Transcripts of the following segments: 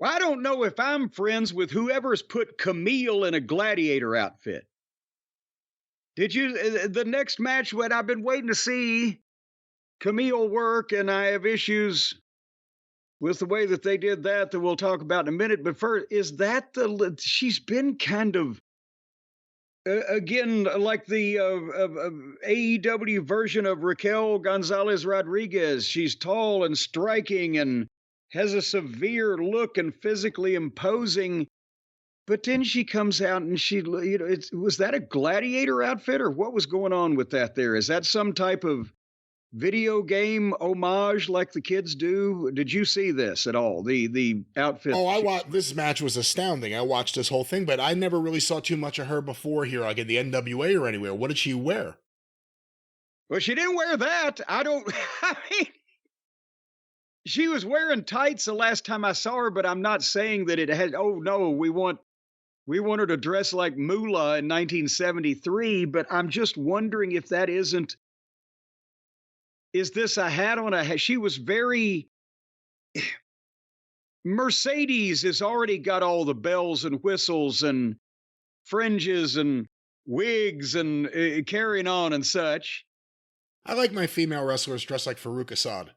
Well, I don't know if I'm friends with whoever's put Kamille in a gladiator outfit. Did you? The next match, when I've been waiting to see Kamille work, and I have issues with the way that they did that we'll talk about in a minute. But first, is that she's been kind of again like the AEW version of Raquel Gonzalez Rodriguez. She's tall and striking and has a severe look and physically imposing. But then she comes out and was that a gladiator outfit or what was going on with that there? Is that some type of video game homage like the kids do? Did you see this at all? The outfit? Oh, I watched this match was astounding. I watched this whole thing, but I never really saw too much of her before here, like in the NWA or anywhere. What did she wear? Well, she didn't wear that. I don't. I mean, she was wearing tights the last time I saw her, but I'm not saying that it had. Oh no, we want her to dress like Moolah in 1973. But I'm just wondering if that isn't. Is this a hat on a hat? She was very. Mercedes has already got all the bells and whistles and fringes and wigs and carrying on and such. I like my female wrestlers dressed like Farouk Assad.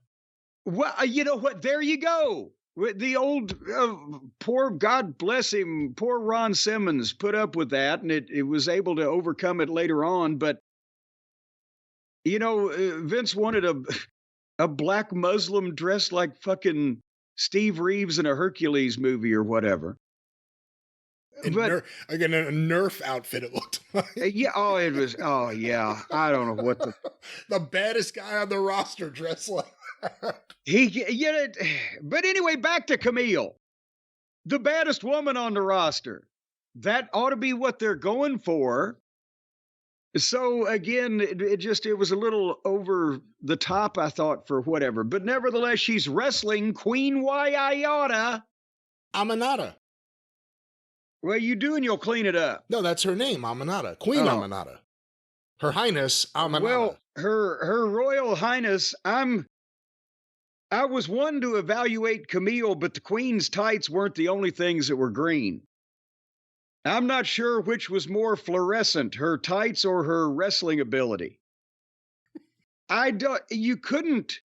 Well, you know what? There you go. The old, poor, God bless him, poor Ron Simmons put up with that, and it was able to overcome it later on. But, Vince wanted a black Muslim dressed like fucking Steve Reeves in a Hercules movie or whatever. Again, a Nerf outfit, it looked like. Yeah, it was, yeah. I don't know what the baddest guy on the roster dressed like that. But anyway, back to Kamille. The baddest woman on the roster. That ought to be what they're going for. So again, it was a little over the top, I thought, for whatever. But nevertheless, she's wrestling Queen Waiata. Aminata. Well, you do, and you'll clean it up. No, that's her name, Aminata. Queen Aminata. Her Highness Aminata. Well, her Royal Highness, I was one to evaluate Kamille, but the Queen's tights weren't the only things that were green. I'm not sure which was more fluorescent, her tights or her wrestling ability. You couldn't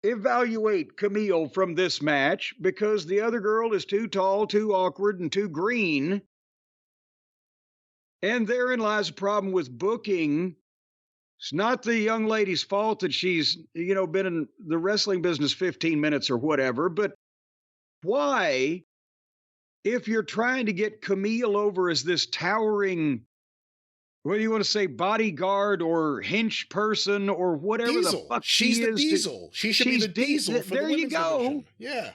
evaluate Kamille from this match because the other girl is too tall, too awkward, and too green. And therein lies a problem with booking. It's not the young lady's fault that she's, been in the wrestling business 15 minutes or whatever, but why, if you're trying to get Kamille over as this towering, what do you want to say, bodyguard or hench person or whatever Diesel. the fuck she's she the is. Diesel. She should be the Diesel for there the you go. Division. Yeah.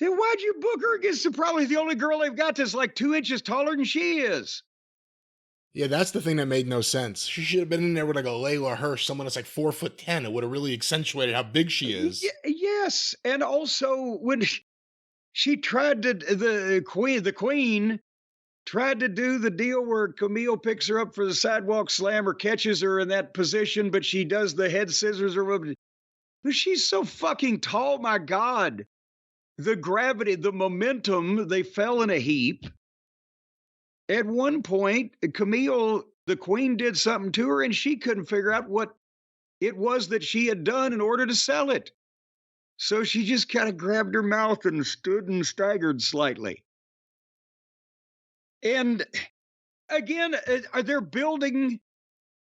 Then why'd you book her against probably the only girl they've got that's like 2 inches taller than she is? Yeah, that's the thing that made no sense. She should have been in there with like a Layla Hirsch, someone that's like 4'10". It would have really accentuated how big she is. Yes, and also when she tried to, the queen tried to do the deal where Kamille picks her up for the sidewalk slam or catches her in that position, but she does the head scissors or whatever. But she's so fucking tall, my God. The gravity, the momentum, they fell in a heap. At one point, Kamille, the queen, did something to her, and she couldn't figure out what it was that she had done in order to sell it. So she just kind of grabbed her mouth and stood and staggered slightly. And again, they're building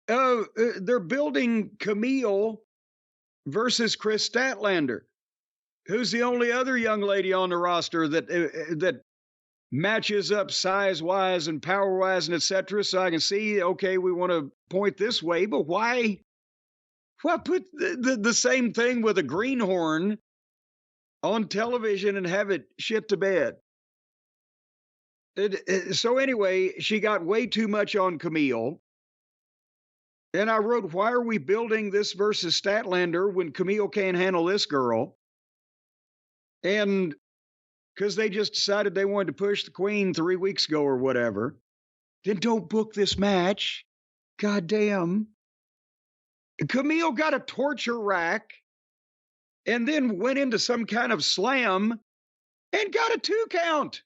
Kamille versus Chris Statlander, who's the only other young lady on the roster that matches up size-wise and power-wise and etc. So I can see, okay, we want to point this way, but why put the same thing with a greenhorn on television and have it shit to bed? So anyway, she got way too much on Kamille. And I wrote, why are we building this versus Statlander when Kamille can't handle this girl? And because they just decided they wanted to push the queen 3 weeks ago or whatever, then don't book this match. God damn. Kamille got a torture rack and then went into some kind of slam and got a 2 count.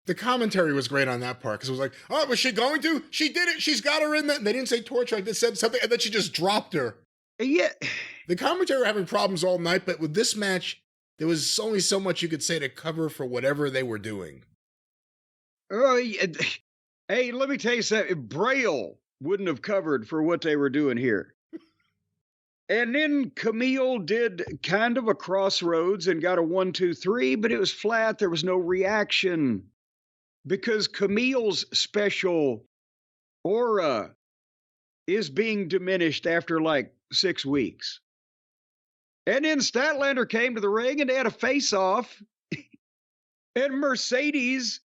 The commentary was great on that part because it was like, oh, was she going to? She did it. She's got her in there. They didn't say torture. They said something, and then she just dropped her. Yeah. The commentary were having problems all night, but with this match, there was only so much you could say to cover for whatever they were doing. Oh, hey, let me tell you something. Braille wouldn't have covered for what they were doing here. And then Kamille did kind of a crossroads and got a 1, 2, 3, but it was flat. There was no reaction because Camille's special aura is being diminished after like 6 weeks. And then Statlander came to the ring and they had a face-off. And Mercedes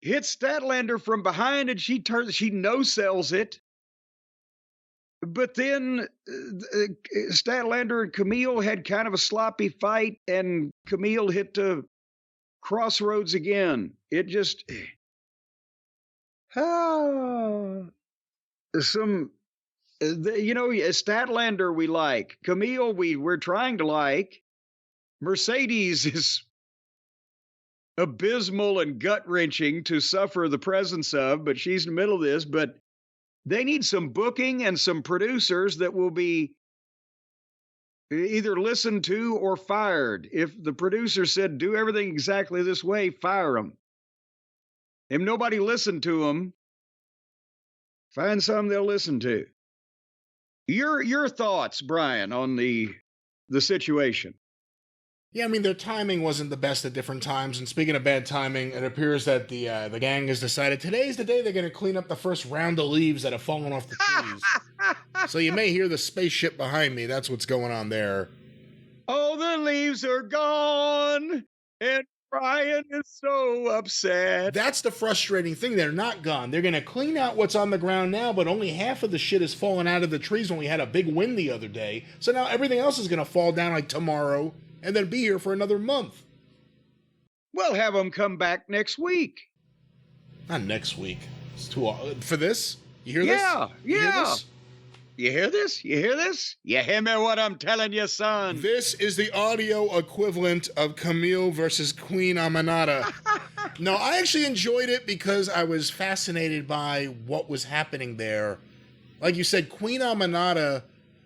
hits Statlander from behind and she no-sells it. But then Statlander and Kamille had kind of a sloppy fight, and Kamille hit the crossroads again. It just Statlander we like, Kamille we're trying to like. Mercedes is abysmal and gut-wrenching to suffer the presence of, but she's in the middle of this. But they need some booking and some producers that will be either listened to or fired. If the producer said, do everything exactly this way, fire them. If nobody listened to them, find some they'll listen to. Your thoughts, Brian, on the situation? Yeah, I mean, their timing wasn't the best at different times. And speaking of bad timing, it appears that the gang has decided today's the day they're going to clean up the first round of leaves that have fallen off the trees. So you may hear the spaceship behind me. That's what's going on there. Oh, the leaves are gone, and Brian is so upset. That's the frustrating thing. They're not gone. They're going to clean out what's on the ground now, but only half of the shit has fallen out of the trees when we had a big wind the other day. So now everything else is going to fall down like tomorrow and then be here for another month. We'll have them come back next week. Not next week. It's too for this. You hear this? Yeah. You hear this? You hear this? You hear this? You hear me what I'm telling you, son? This is the audio equivalent of Kamille versus Queen Aminata. No, I actually enjoyed it because I was fascinated by what was happening there. Like you said, Queen Aminata,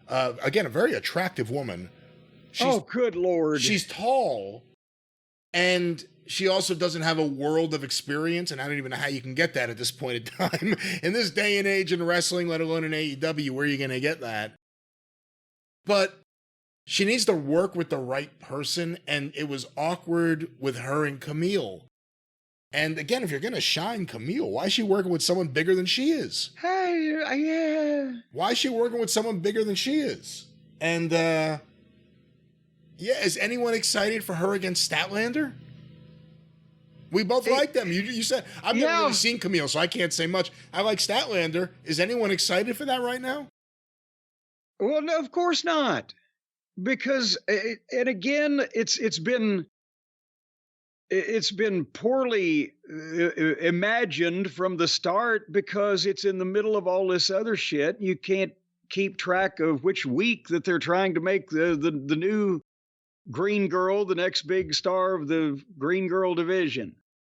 again, a very attractive woman. Good Lord. She's tall, and she also doesn't have a world of experience, and I don't even know how you can get that at this point in time. In this day and age in wrestling, let alone in AEW, where are you going to get that? But she needs to work with the right person, and it was awkward with her and Kamille. And again, if you're going to shine Kamille, why is she working with someone bigger than she is? Hey, yeah. Why is she working with someone bigger than she is? And, yeah, is anyone excited for her against Statlander? We both like them. You said, I've never really seen Kamille, so I can't say much. I like Statlander. Is anyone excited for that right now? Well, no, of course not. Because, and again, it's been poorly imagined from the start because it's in the middle of all this other shit. You can't keep track of which week that they're trying to make the new Green Girl, the next big star of the Green Girl division.